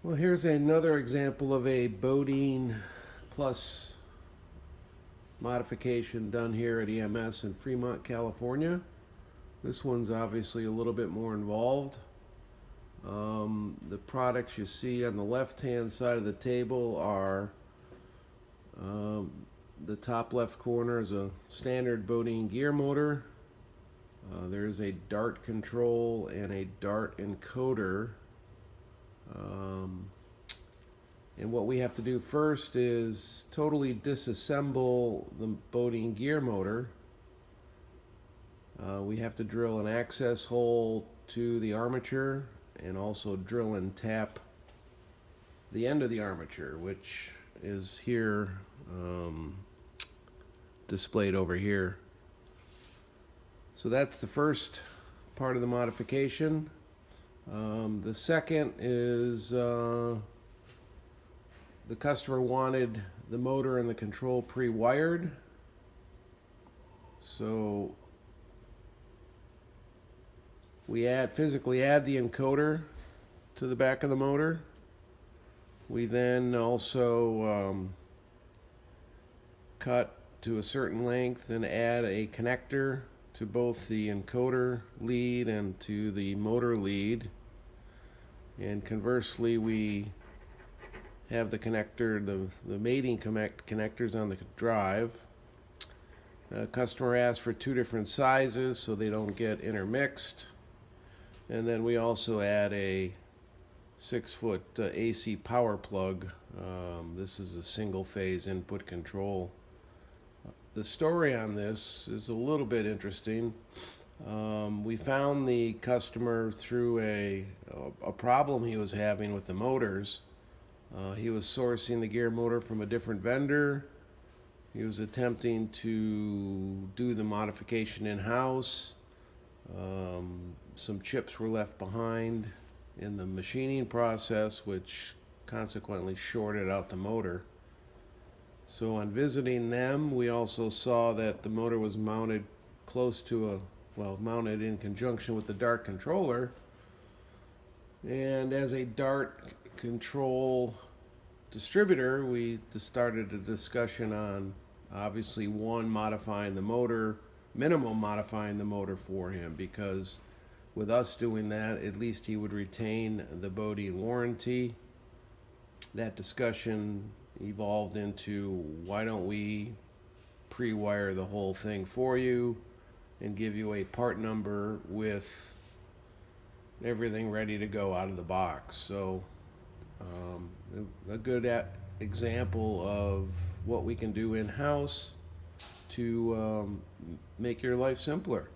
Well, here's another example of a Bodine Plus modification done here at EMS in Fremont, California. This one's obviously a little bit more involved. The products you see on the left-hand side of the table are the top left corner is a standard Bodine Gearmotor. There's a Dart control and a Dart encoder. And what we have to do first is totally disassemble the Bodine Gearmotor. We have to drill an access hole to the armature and also drill and tap the end of the armature, which is here displayed over here. So that's the first part of the modification. The second is the customer wanted the motor and the control pre-wired. So we physically add the encoder to the back of the motor. We then also cut to a certain length and add a connector to both the encoder lead and to the motor lead. And conversely, we have the connector, the mating connectors on the drive. The customer asked for two different sizes so they don't get intermixed. And then we also add a 6-foot AC power plug. This is a single phase input control. The story on this is a little bit interesting. We found the customer through a problem he was having with the motors. He was sourcing the gear motor from a different vendor. He was attempting to do the modification in-house. Some chips were left behind in the machining process, which consequently shorted out the motor. So on visiting them, we also saw that the motor was mounted close to mounted in conjunction with the Dart controller. And as a Dart control distributor, we just started a discussion on obviously modifying the motor, minimum modifying the motor for him, because with us doing that, at least he would retain the Bodine warranty. That discussion evolved into, why don't we pre-wire the whole thing for you and give you a part number with everything ready to go out of the box. So a good example of what we can do in-house to make your life simpler.